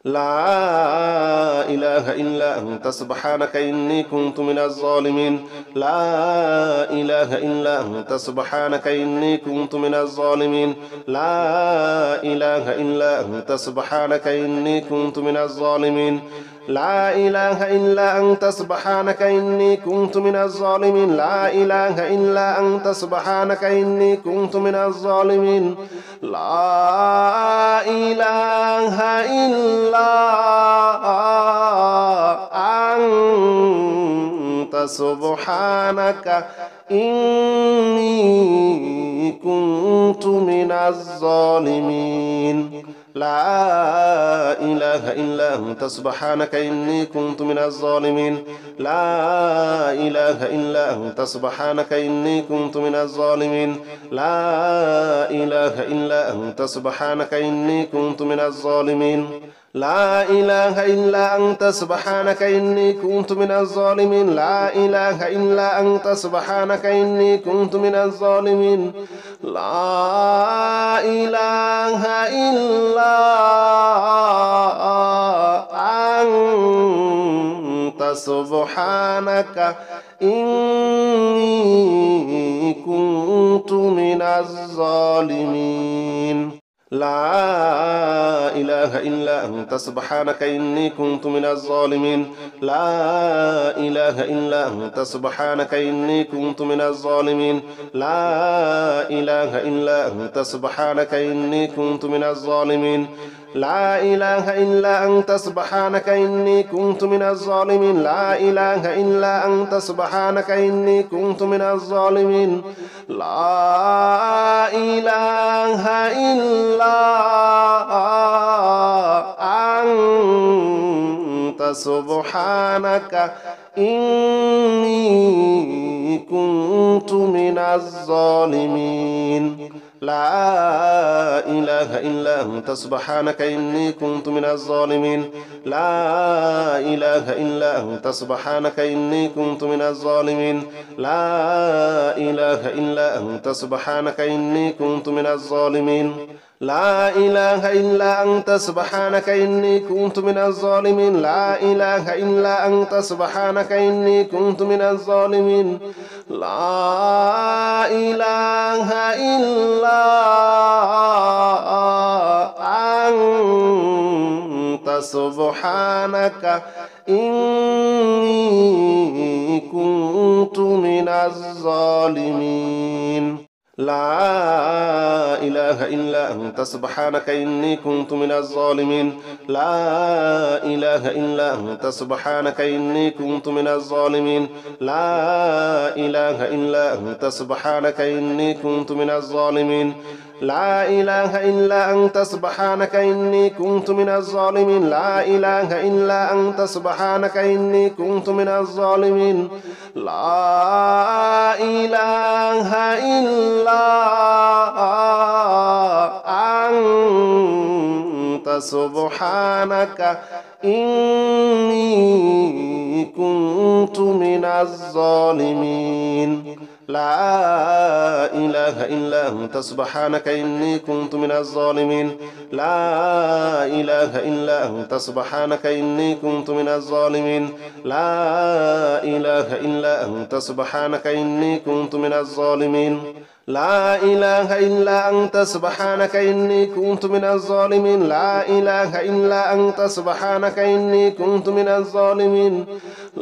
لا إله إلا أنت سبحانك إني كنت من الظالمين لا إله إلا أنت سبحانك إني كنت من الظالمين لا إله إلا أنت سبحانك إني كنت من الظالمين لا إله إلا أنت سبحانك إني كنت من الظالمين لا إله إلا أنت سبحانك إني كنت من الظالمين لا إله إلا أنت سبحانك إني كنت من الظالمين لا إله إلا أنت سبحانك إني كنت من الظالمين لا إله إلا أنت سبحانك إني كنت من الظالمين لا إله إلا أنت سبحانك إني كنت من الظالمين لا إله إلا أنت سبحانك إني كنت من الظالمين لا إله إلا أنت سبحانك إني كنت من الظالمين لا إله إلا أنت سبحانك إني كنت من الظالمين لا إله إلا أنت سبحانك إني كنت من الظالمين لا إله إلا أنت سبحانك إني كنت من الظالمين لا إله إلا أنت سبحانك إني كنت من الظالمين لا إله إلا أنت سبحانك إني كنت من الظالمين لا إله إلا أنت سبحانك إني كنت من الظالمين لا إله إلا أنت سبحانك إني كنت من الظالمين لا إله إلا أنت سبحانك إني كنت من الظالمين لا إله إلا أنت سبحانك إني كنت من الظالمين لا إله إلا أنت سبحانك إني كنت من الظالمين لا إله إلا أنت سبحانك إني كنت من الظالمين لا إله إلا أنت سبحانك إني كنت من الظالمين لا إله إلا أنت سبحانك إني كنت من الظالمين لا إله إلا أنت سبحانك إني كنت من الظالمين لا إله إلا أنت سبحانك إني كنت من الظالمين لا إله إلا أنت سبحانك إني كنت من الظالمين لا إله إلا أنت سبحانك إني كنت من الظالمين لا إله إلا أنت سبحانك إني كنت من الظالمين لا إله إلا أنت سبحانك إني كنت من الظالمين لا إله إلا أنت سبحانك إني كنت من الظالمين لا إله إلا أنت سبحانك إني كنت من الظالمين لا إله إلا أنت سبحانك إني كنت من الظالمين لا إله إلا أنت سبحانك إني كنت من الظالمين لا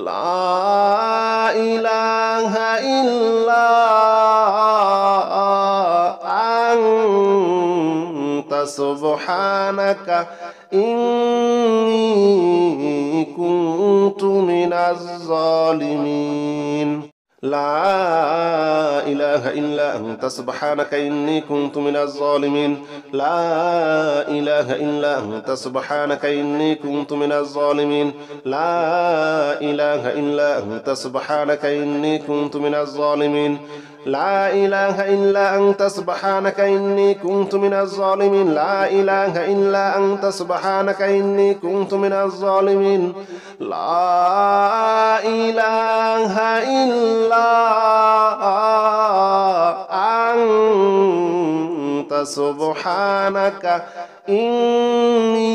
إله إلا أنت سبحانك إني كنت من الظالمين لا إله إلا أنت سبحانك إني كنت من الظالمين لا إله إلا أنت سبحانك إني كنت من الظالمين لا إله إلا أنت سبحانك إني كنت من الظالمين لا إله إلا أنت سبحانك إني كنت من الظالمين لا إله إلا أنت سبحانك إني كنت من الظالمين لا إله إلا أنت سبحانك إني كنت من الظالمين لا إله إلا أنت سبحانك إني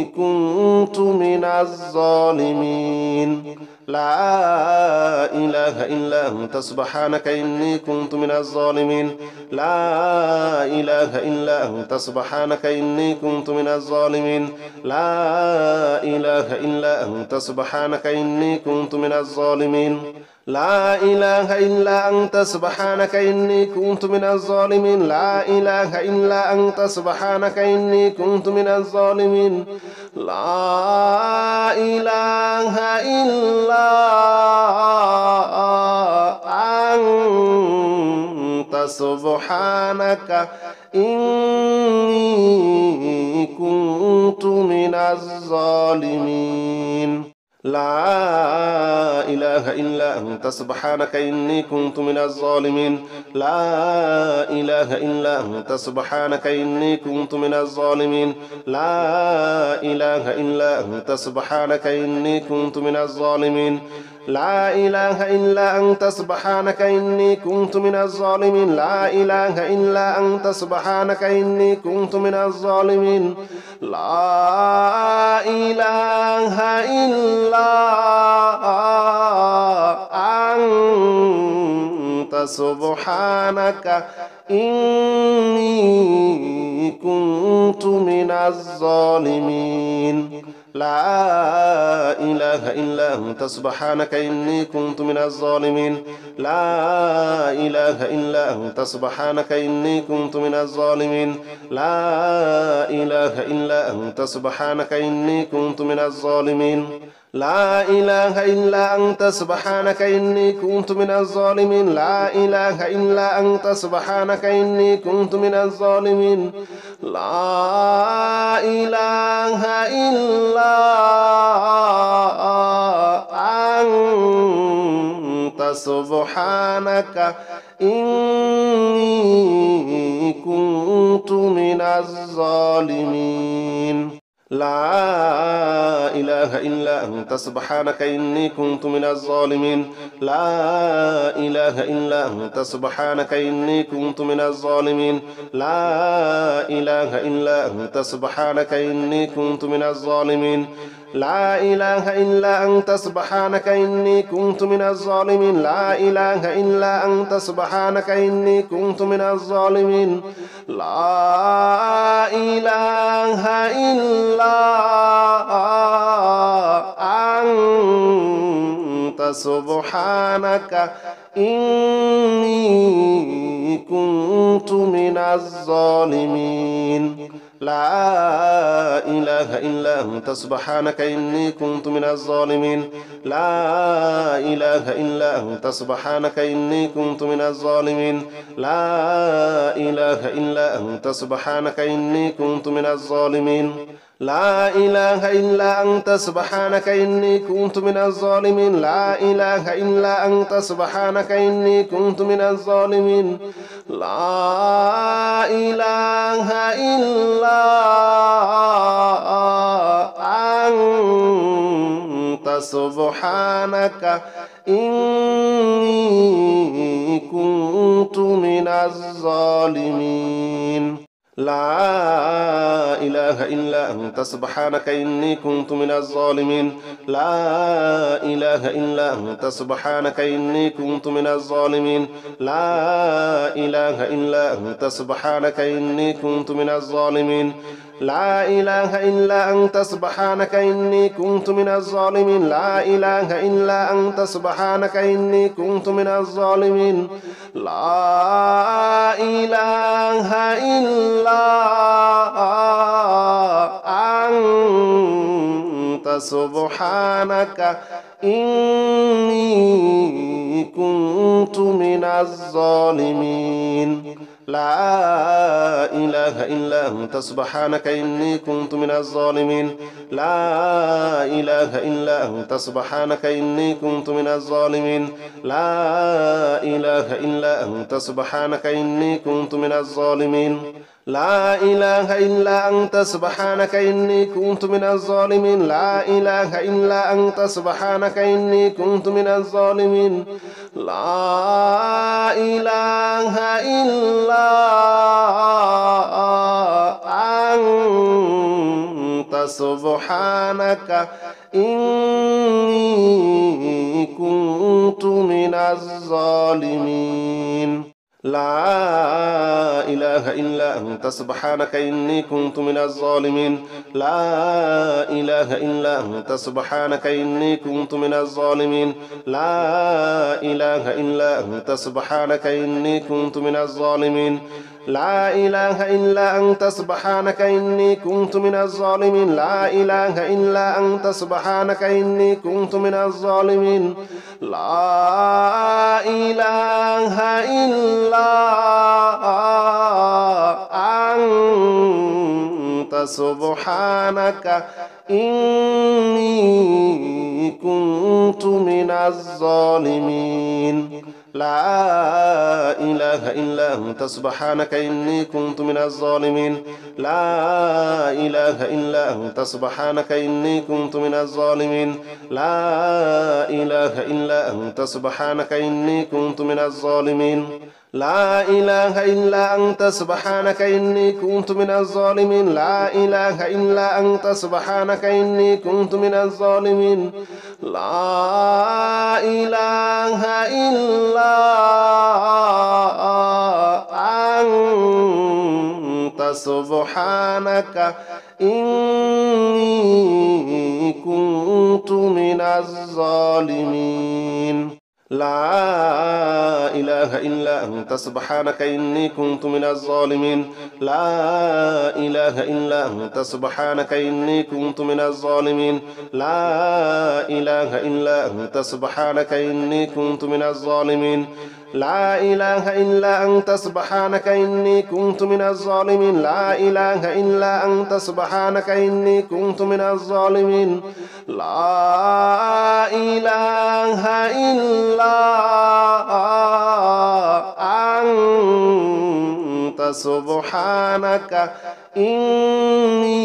كنت من الظالمين لا إله إلا أنت سبحانك إني كنت من الظالمين لا إله إلا أنت سبحانك إني كنت من الظالمين لا إله إلا أنت سبحانك إني كنت من الظالمين لا إله إلا أنت سبحانك إني كنت من الظالمين لا إله إلا أنت سبحانك إني كنت من الظالمين لا إله إلا أنت سبحانك إني كنت من الظالمين لا إله إلا أنت سبحانك إني كنت من الظالمين لا إله إلا أنت سبحانك إني كنت من الظالمين لا إله إلا أنت سبحانك إني كنت من الظالمين لا إله إلا أنت سبحانك إني كنت من الظالمين لا إله إلا أنت سبحانك إني كنت من الظالمين لا إله إلا أنت سبحانك إني كنت من الظالمين لا إله إلا أنت سبحانك إني كنت من الظالمين لا إله إلا أنت سبحانك إني كنت من الظالمين لا إله إلا أنت سبحانك إني كنت من الظالمين لا إله إلا أنت سبحانك إني كنت من الظالمين لا إله إلا أنت سبحانك إني كنت من الظالمين لا إله إلا أنت سبحانك إني كنت من الظالمين لا إله إلا أنت سبحانك إني كنت من الظالمين لا إله إلا أنت سبحانك إني كنت من الظالمين لا إله إلا أنت سبحانك إني كنت من الظالمين لا إله إلا أنت سبحانك إني كنت من الظالمين لا إله إلا أنت سبحانك إني كنت من الظالمين لا إله إلا أنت سبحانك إني كنت من الظالمين لا إله إلا أنت سبحانك إني كنت من الظالمين لا إله إلا أنت سبحانك إني كنت من الظالمين لا إله إلا أنت سبحانك إني كنت من الظالمين لا إله إلا أنت سبحانك إني كنت من الظالمين لا إله إلا أنت سبحانك إني كنت من الظالمين لا إله إلا أنت سبحانك إني كنت من الظالمين لا إله إلا أنت سبحانك إني كنت من الظالمين لا إله إلا أنت سبحانك إني كنت من الظالمين لا إله إلا أنت سبحانك إني كنت من الظالمين لا إله إلا أنت سبحانك إني كنت من الظالمين لا إله إلا أنت سبحانك إني كنت من الظالمين لا إله إلا أنت سبحانك إني كنت من الظالمين لا إله إلا أنت سبحانك إني كنت من الظالمين لا إله إلا أنت سبحانك إني كنت من الظالمين لا إله إلا أنت سبحانك إني كنت من الظالمين لا إله إلا أنت سبحانك إني كنت من الظالمين لا إله إلا أنت سبحانك إني كنت من الظالمين لا إله إلا أنت أنت سبحانك إني كنت من الظالمين لا إله إلا أنت سبحانك إني كنت من الظالمين لا إله إلا أنت سبحانك إني كنت من الظالمين لا إله إلا أنت سبحانك إني كنت من الظالمين لا إله إلا أنت سبحانك إني كنت من الظالمين لا إله إلا أنت سبحانك إني كنت من الظالمين لا إله إلا أنت سبحانك إني كنت من الظالمين لا إله إلا أنت سبحانك إني كنت من الظالمين لا إله إلا أنت سبحانك إني كنت من الظالمين لا إله إلا أنت سبحانك إني كنت من الظالمين لا إله إلا أنت سبحانك إني كنت من الظالمين لا إله إلا أنت سبحانك إني كنت من الظالمين لا إله إلا أنت سبحانك إني كنت من الظالمين لا إله إلا أنت سبحانك إني كنت من الظالمين لا إله إلا أنت سبحانك إني كنت من الظالمين لا إله إلا أنت سبحانك إني كنت من الظالمين لا إله إلا أنت سبحانك إني كنت من الظالمين لا إله إلا أنت سبحانك إني كنت من الظالمين لا إله إلا أنت سبحانك إني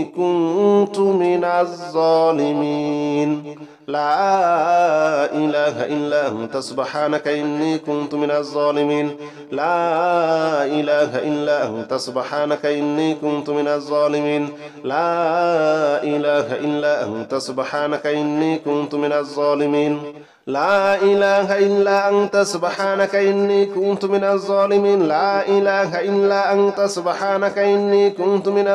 كنت من الظالمين لا إله إلا أنت سبحانك إني كنت من الظالمين لا إله إلا أنت سبحانك إني كنت من الظالمين لا إله إلا أنت سبحانك إني كنت من الظالمين لا إله إلا أنت سبحانك إني كنت من الظالمين لا إله إلا أنت سبحانك إني كنت من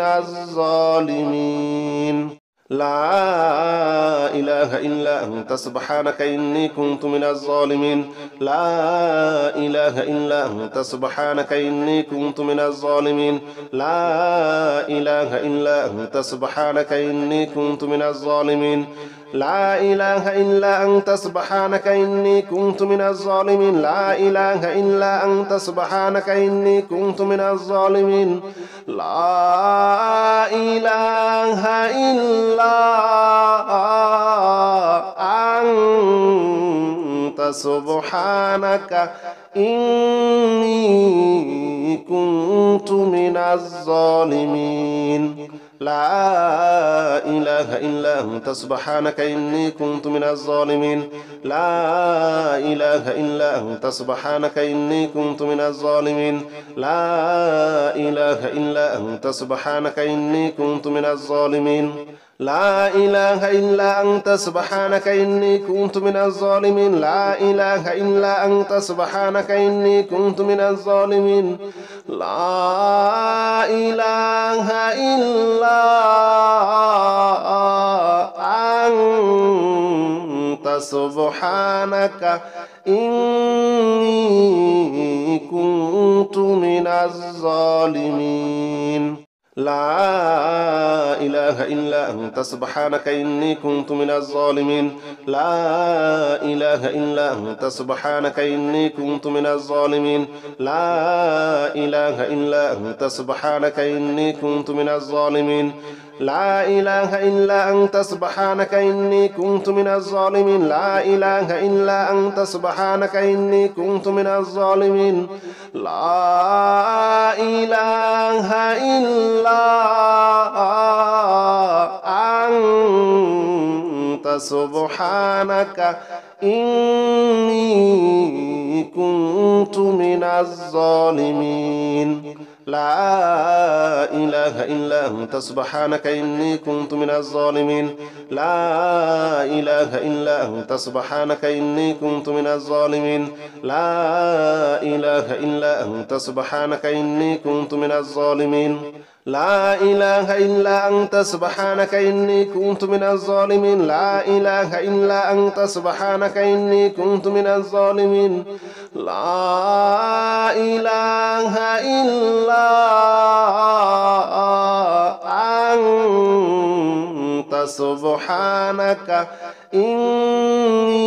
الظالمين لا إله إلا أنت سبحانك إني كنت من الظالمين لا إله إلا أنت سبحانك إني كنت من الظالمين لا إله إلا أنت سبحانك إني كنت من الظالمين لا إله إلا أنت سبحانك إني كنت من الظالمين لا إله إلا أنت سبحانك إني كنت من الظالمين لا إله إلا أنت سبحانك إني كنت من الظالمين لا إله إلا أنت سبحانك إني كنت من الظالمين لا إله إلا أنت سبحانك إني كنت من الظالمين لا إله إلا أنت سبحانك إني كنت من الظالمين لا إله إلا أنت سبحانك إني كنت من الظالمين لا إله إلا أنت سبحانك إني كنت من الظالمين لا إله إلا أنت سبحانك إني كنت من الظالمين لا إله إلا أنت سبحانك إني كنت من الظالمين لا إله إلا أنت سبحانك إني كنت من الظالمين لا إله إلا أنت سبحانك إني كنت من الظالمين لا إله إلا أنت سبحانك إني كنت من الظالمين لا إله إلا أنت سبحانك إني كنت من الظالمين لا إله إلا أنت سبحانك إني كنت من الظالمين لا إله إلا أنت سبحانك إني كنت من الظالمين لا إله إلا أنت سبحانك إني كنت من الظالمين لا إله إلا أنت سبحانك إني كنت من الظالمين لا إله إلا أنت سبحانك إني كنت من الظالمين لا إله إلا أنت سبحانك إني كنت من الظالمين لا إله إلا أنت سبحانك إني كنت من الظالمين لا إله إلا أنت سبحانك إني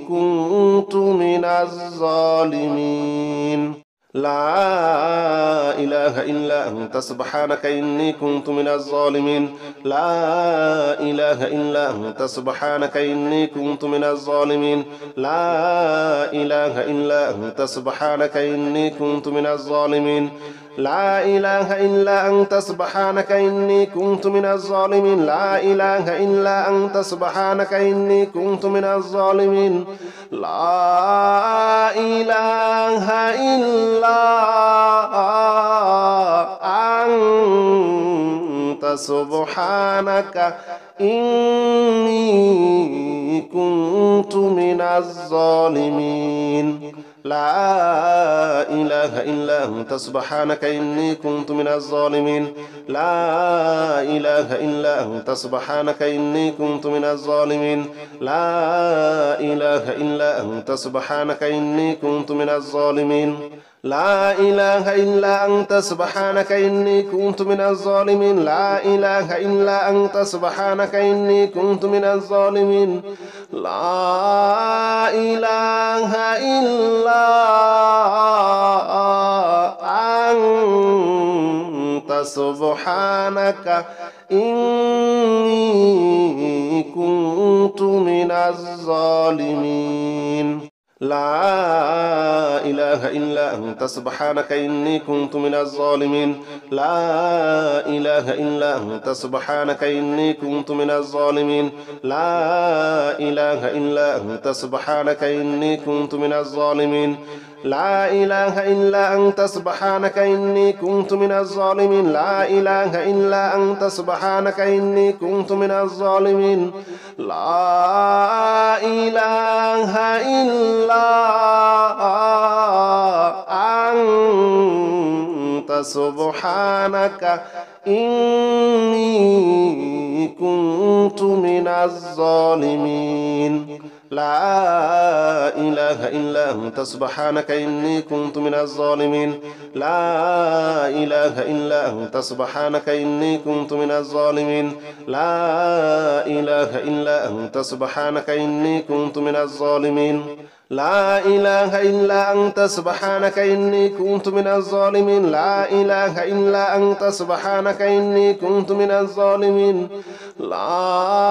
كنت من الظالمين لا إله إلا أنت سبحانك إني كنت من الظالمين لا إله إلا أنت سبحانك إني كنت من الظالمين لا إله إلا أنت سبحانك إني كنت من الظالمين لا إله إلا أنت سبحانك إني كنت من الظالمين لا إله إلا أنت سبحانك إني كنت من الظالمين لا إله إلا أنت سبحانك إني كنت من الظالمين لا إله إلا أنت سبحانك إني كنت من الظالمين لا إله إلا أنت سبحانك إني كنت من الظالمين لا إله إلا أنت سبحانك إني كنت من الظالمين لا إله إلا أنت سبحانك إني كنت من الظالمين لا إله إلا أنت سبحانك إني كنت من الظالمين لا إله إلا أنت سبحانك إني كنت من الظالمين لا إله إلا أنت سبحانك إني كنت من الظالمين لا إله إلا أنت سبحانك إني كنت من الظالمين لا إله إلا أنت سبحانك إني كنت من الظالمين لا إله إلا أنت سبحانك إني كنت من الظالمين لا إله إلا أنت سبحانك إني كنت من الظالمين لا إله إلا أنت سبحانك إني كنت من الظالمين لا إله إلا أنت سبحانك إني كنت من الظالمين لا إله إلا أنت سبحانك إني كنت من الظالمين لا إله إلا أنت سبحانك إني كنت من الظالمين لا إله إلا أنت سبحانك إني كنت من الظالمين لا إله إلا أنت سبحانك إني كنت من الظالمين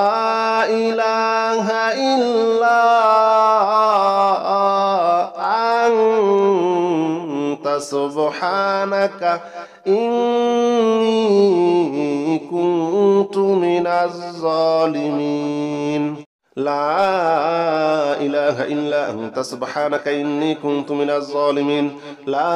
لا إله إلا أنت سبحانك إني كنت من الظالمين لا إله إلا أنت سبحانك إني كنت من الظالمين لا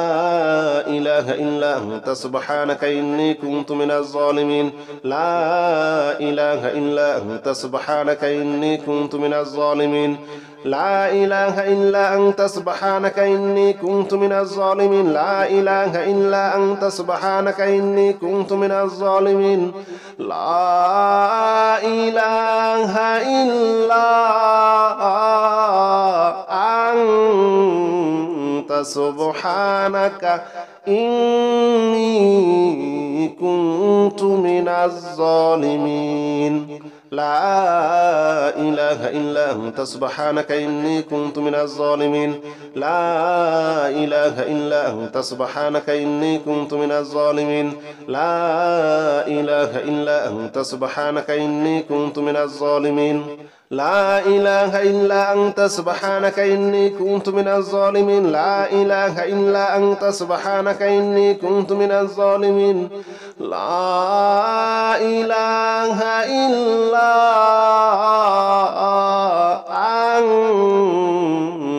إله إلا أنت سبحانك إني كنت من الظالمين لا إله إلا أنت سبحانك إني كنت من الظالمين لا إله إلا أنت سبحانك إني كنت من الظالمين لا إله إلا أنت سبحانك إني كنت من الظالمين لا إله إلا أنت سبحانك إني كنت من الظالمين لا إله إلا أنت سبحانك إني كنت من الظالمين لا إله إلا أنت سبحانك إني كنت من الظالمين لا إله إلا أنت سبحانك إني كنت من الظالمين لا إله إلا أنت سبحانك إني كنت من الظالمين لا إله إلا أنت سبحانك إني كنت من الظالمين لا إله إلا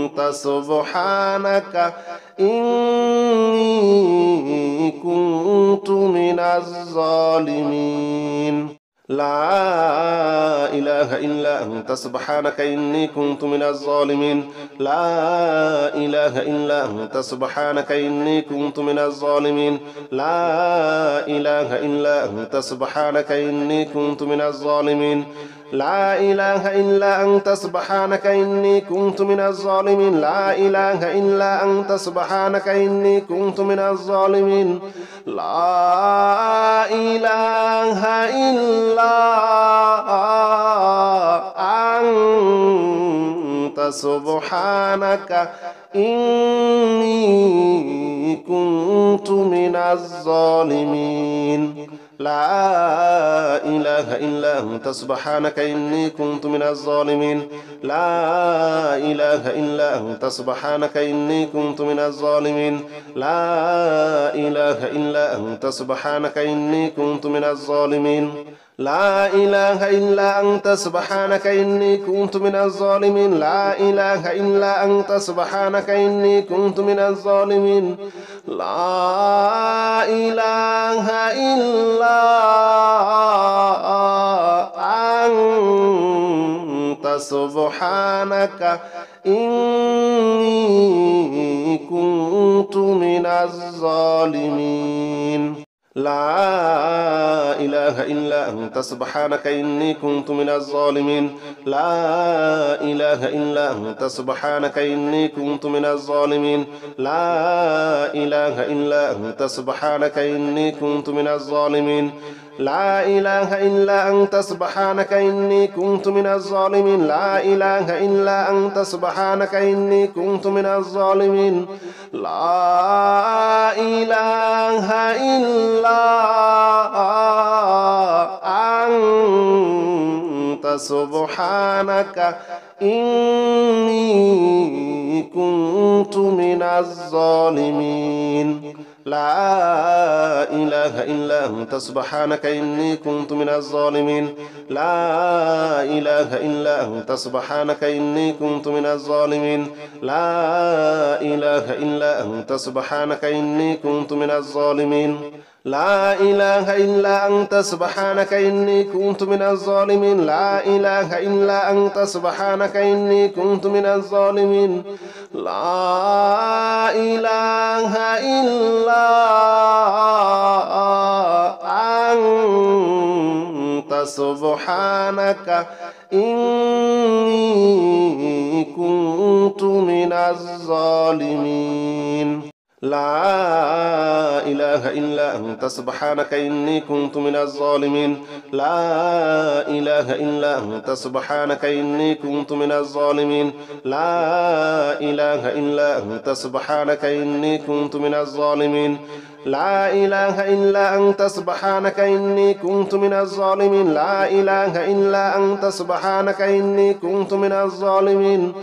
أنت سبحانك إني كنت من الظالمين لا إله إلا أنت سبحانك إني كنت من الظالمين لا إله إلا أنت سبحانك إني كنت من الظالمين لا إله إلا أنت سبحانك إني كنت من الظالمين لا إله إلا أنت سبحانك إني كنت من الظالمين لا إله إلا أنت سبحانك إني كنت من الظالمين لا إله إلا أنت سبحانك إني كنت من الظالمين لا إله إلا أنت سبحانك إني كنت من الظالمين لا إله إلا أنت سبحانك إني كنت من الظالمين لا إله إلا أنت سبحانك إني كنت من الظالمين لا إله إلا أنت سبحانك إني كنت من الظالمين لا إله إلا أنت سبحانك إني كنت من الظالمين لا إله إلا أنت سبحانك إني كنت من الظالمين لا إله إلا أنت سبحانك إني كنت من الظالمين لا إله إلا أنت سبحانك إني كنت من الظالمين لا إله إلا أنت سبحانك إني كنت من الظالمين لا إله إلا أنت سبحانك إني كنت من الظالمين لا إله إلا أنت سبحانك إني كنت من الظالمين لا إله إلا أنت سبحانك إني كنت من الظالمين لا إله إلا أنت سبحانك إني كنت من الظالمين لا إله إلا أنت سبحانك إني كنت من الظالمين لا إله إلا أنت سبحانك إني كنت من الظالمين لا إله إلا أنت سبحانك إني كنت من الظالمين لا إله إلا أنت سبحانك إني كنت من الظالمين لا إله إلا أنت سبحانك إني كنت من الظالمين لا إله إلا أنت سبحانك إني كنت من الظالمين لا إله إلا أنت سبحانك إني كنت من الظالمين لا إله إلا أنت سبحانك إني كنت من الظالمين لا إله إلا أنت سبحانك إني كنت من الظالمين لا إله إلا أنت سبحانك إني كنت من الظالمين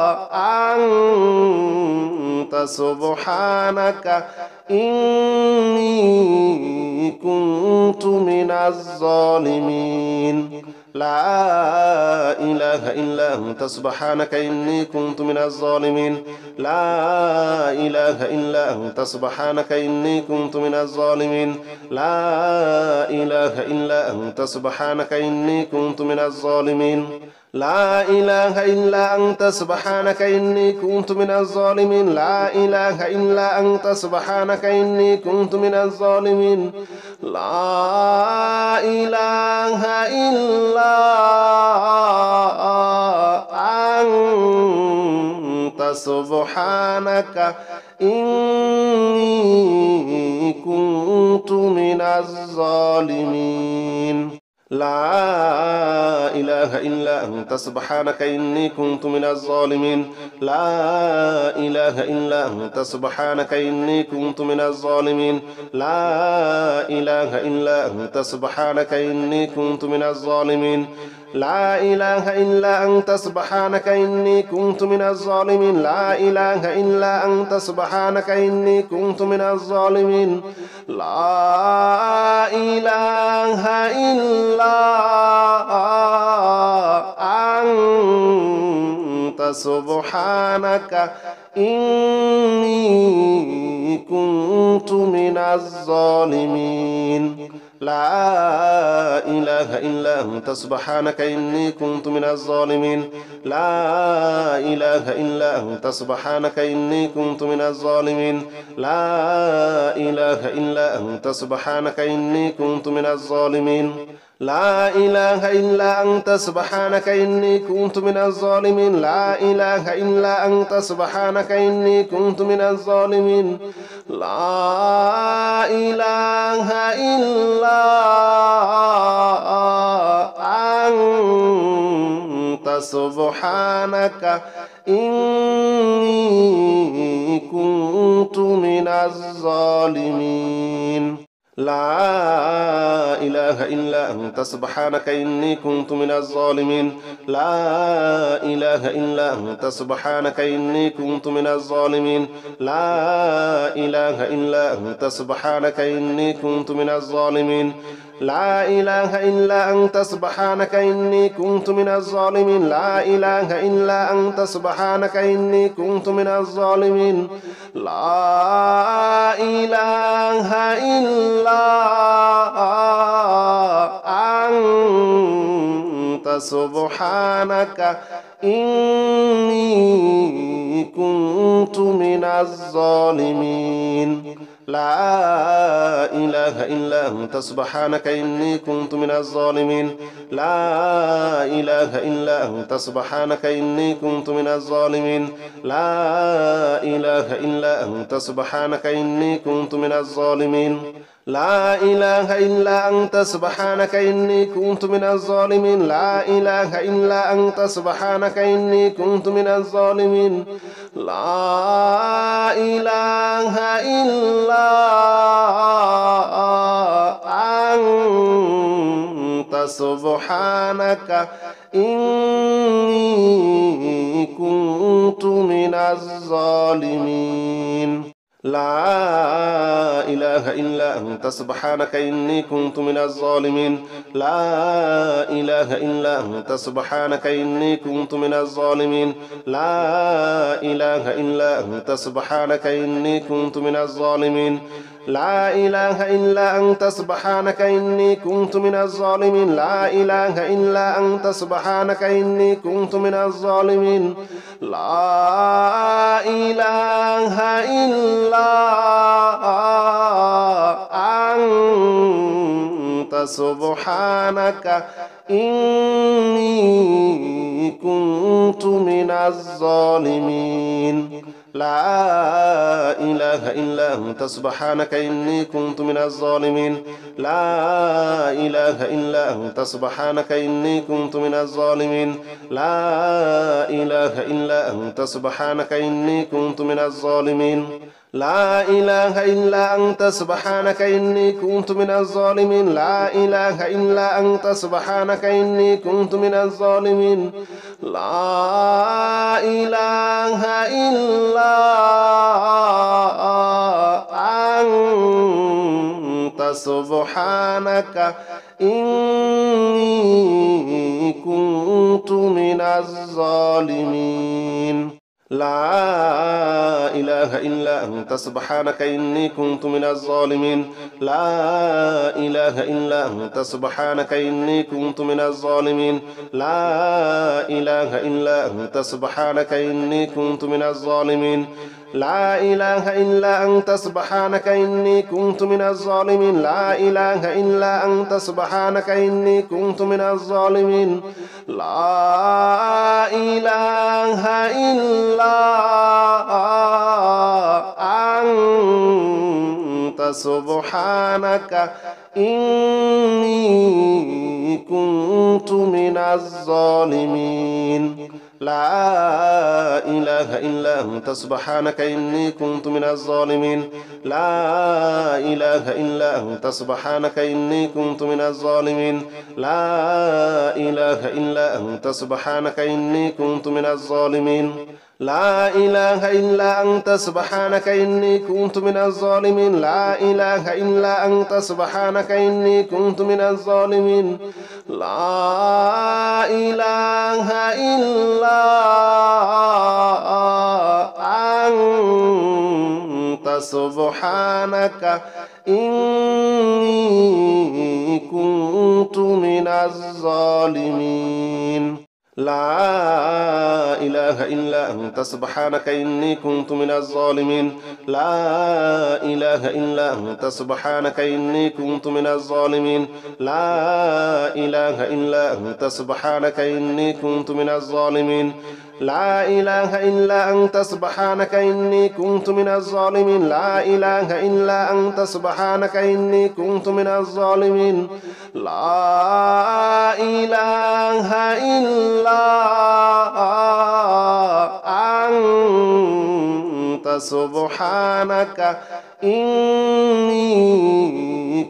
لا إله إلا أنت سبحانك إني كنت من الظالمين لا إله إلا أنت سبحانك إني كنت من الظالمين لا إله إلا أنت سبحانك إني كنت من الظالمين لا إله إلا أنت سبحانك إني كنت من الظالمين لا إله إلا أنت سبحانك إني كنت من الظالمين لا إله إلا أنت سبحانك إني كنت من الظالمين لا إله إلا أنت سبحانك إني كنت من الظالمين لا إله إلا أنت سبحانك إني كنت من الظالمين لا إله إلا أنت سبحانك إني كنت من الظالمين لا إله إلا أنت سبحانك إني كنت من الظالمين لا إله إلا أنت سبحانك إني كنت من الظالمين لا إله إلا أنت سبحانك إني كنت من الظالمين لا إله إلا أنت سبحانك إني كنت من الظالمين لا إله إلا أنت سبحانك إني كنت من الظالمين لا إله إلا أنت سبحانك إني كنت من الظالمين لا إله إلا أنت سبحانك إني كنت من الظالمين لا إله إلا أنت سبحانك إني كنت من الظالمين لا إله إلا أنت سبحانك إني كنت من الظالمين لا إله إلا أنت سبحانك إني كنت من الظالمين لا إله إلا أنت سبحانك إني كنت من الظالمين لا إله إلا أنت سبحانك إني كنت من الظالمين لا إله إلا أنت سبحانك إني كنت من الظالمين لا إله إلا أنت سبحانك إني كنت من الظالمين لا إله إلا أنت سبحانك إني كنت من الظالمين لا إله إلا أنت سبحانك إني كنت من الظالمين لا إله إلا أنت سبحانك إني كنت من الظالمين لا إله إلا أنت سبحانك إني كنت من الظالمين لا إله إلا أنت سبحانك إني كنت من الظالمين لا إله إلا أنت سبحانك إني كنت من الظالمين لا إله إلا أنت سبحانك إني كنت من الظالمين لا إله إلا أنت سبحانك إني كنت من الظالمين لا إله إلا أنت سبحانك إني كنت من الظالمين لا إله إلا أنت سبحانك إني كنت من الظالمين لا إله إلا أنت سبحانك إني كنت من الظالمين لا إله إلا أنت سبحانك إني كنت من الظالمين لا إله إلا أنت سبحانك إني كنت من الظالمين لا إله إلا أنت سبحانك إني كنت من الظالمين لا إله إلا أنت سبحانك إني كنت من الظالمين لا إله إلا أنت سبحانك إني كنت من الظالمين لا إله إلا أنت سبحانك إني كنت من الظالمين لا إله إلا أنت سبحانك إني كنت من الظالمين لا إله إلا أنت سبحانك إني كنت من الظالمين لا إله إلا أنت سبحانك إني كنت من الظالمين لا إله إلا أنت سبحانك إني كنت من الظالمين لا إله إلا أنت سبحانك إني كنت من الظالمين لا إله إلا أنت سبحانك إني كنت من الظالمين لا إله إلا أنت سبحانك إني كنت من الظالمين لا إله إلا أنت سبحانك إني كنت من الظالمين لا إله إلا أنت سبحانك إني كنت من الظالمين لا إله إلا أنت سبحانك إني كنت من الظالمين لا إله إلا أنت سبحانك إني كنت من الظالمين لا إله إلا أنت سبحانك إني كنت من الظالمين لا إله إلا أنت سبحانك إني كنت من الظالمين لا إله إلا أنت سبحانك إني كنت من الظالمين لا إله إلا أنت سبحانك إني كنت من الظالمين لا إله إلا أنت سبحانك إني كنت من الظالمين لا إله إلا أنت سبحانك إني كنت من الظالمين لا إله إلا أنت سبحانك إني كنت من الظالمين لا إله إلا أنت سبحانك إني كنت من الظالمين لا إله إلا أنت سبحانك إني كنت من الظالمين لا إله إلا أنت سبحانك إني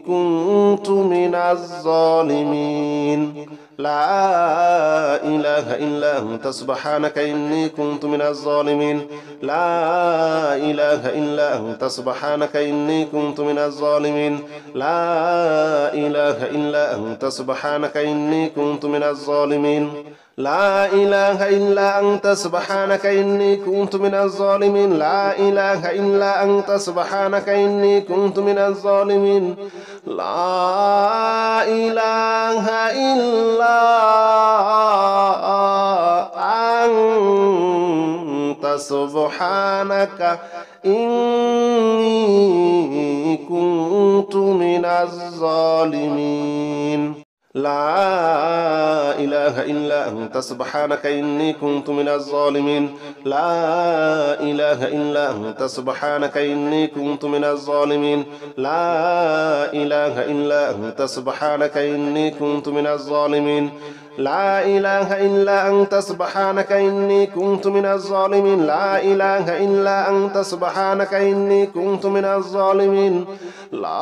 كنت من الظالمين لا إله إلا أنت سبحانك إني كنت من الظالمين لا إله إلا أنت سبحانك إني كنت من الظالمين لا إله إلا أنت سبحانك إني كنت من الظالمين لا إله إلا أنت سبحانك إني كنت من الظالمين لا إله إلا أنت سبحانك إني كنت من الظالمين لا إله إلا أنت سبحانك إني كنت من الظالمين لا إله إلا أنت سبحانك إني كنت من الظالمين لا إله إلا أنت سبحانك إني كنت من الظالمين لا إله إلا أنت سبحانك إني كنت من الظالمين لا إله إلا أنت سبحانك إني كنت من الظالمين لا إله إلا أنت سبحانك إني كنت من الظالمين لا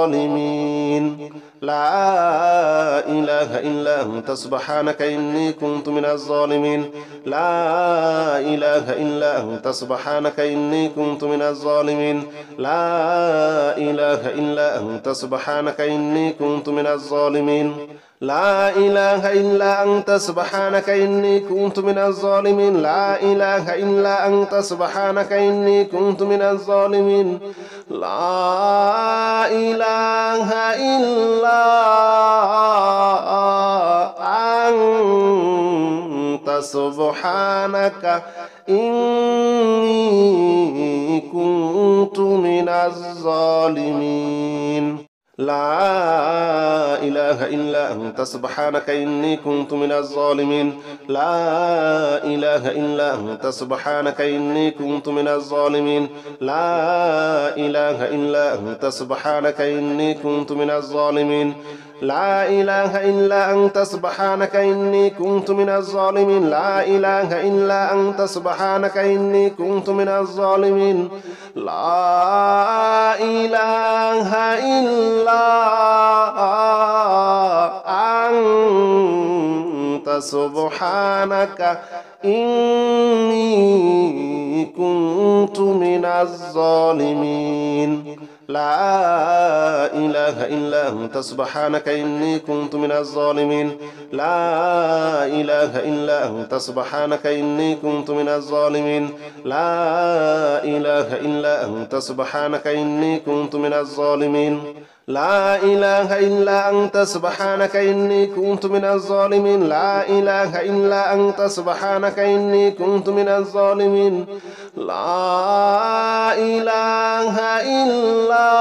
إله إلا أنت سبحانك إني كنت من الظالمين لا إله إلا أنت سبحانك إني كنت من الظالمين لا إله إلا أنت سبحانك إني كنت من الظالمين لا إله إلا أنت سبحانك إني كنت من الظالمين لا إله إلا أنت سبحانك إني كنت من الظالمين لا إله إلا أنت سبحانك إني كنت من الظالمين لا إله إلا أنت سبحانك إني كنت من الظالمين لا إله إلا أنت سبحانك إني كنت من الظالمين لا إله إلا أنت سبحانك إني كنت من الظالمين لا إله إلا أنت سبحانك إني كنت من الظالمين لا إله إلا أنت سبحانك إني كنت من الظالمين لا إله إلا أنت سبحانك إني كنت من الظالمين لا إله إلا أنت سبحانك إني كنت من الظالمين لا إله إلا أنت سبحانك إني كنت من الظالمين لا إله إلا أنت سبحانك إني كنت من الظالمين لا إله إلا أنت سبحانك إني كنت من الظالمين لا إله إلا أنت سبحانك إني كنت من الظالمين لا إله إلا أنت سبحانك إني كنت من الظالمين لا إله إلا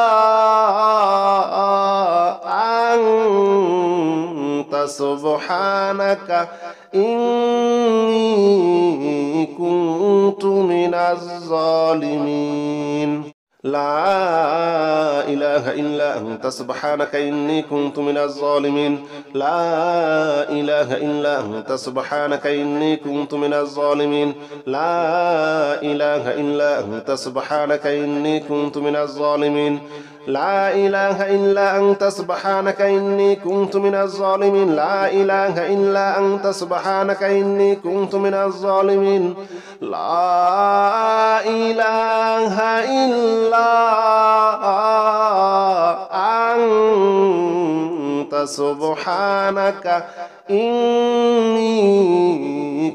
سبحانك إني كنت من الظالمين لا إله إلا أنت سبحانك إني كنت من الظالمين لا إله إلا أنت سبحانك إني كنت من الظالمين لا إله إلا أنت سبحانك إني كنت من الظالمين لا إله إلا أنت سبحانك إني كنت من الظالمين لا إله إلا أنت سبحانك إني كنت من الظالمين لا إله إلا أنت سبحانك إني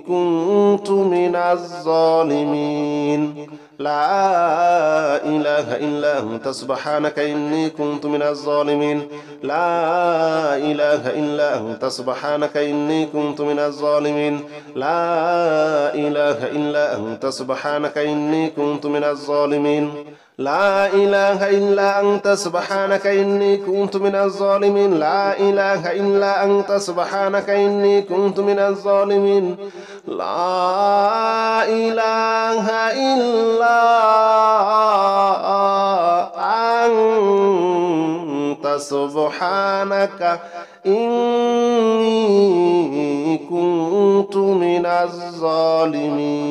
كنت من الظالمين لا إله إلا أنت سبحانك إني كنت من الظالمين لا إله إلا أنت سبحانك إني كنت من الظالمين لا إله إلا أنت سبحانك إني كنت من الظالمين لا إله إلا أنت سبحانك إني كنت من الظالمين لا إله إلا أنت سبحانك إني كنت من الظالمين لا إله إلا أنت سبحانك إني كنت من الظالمين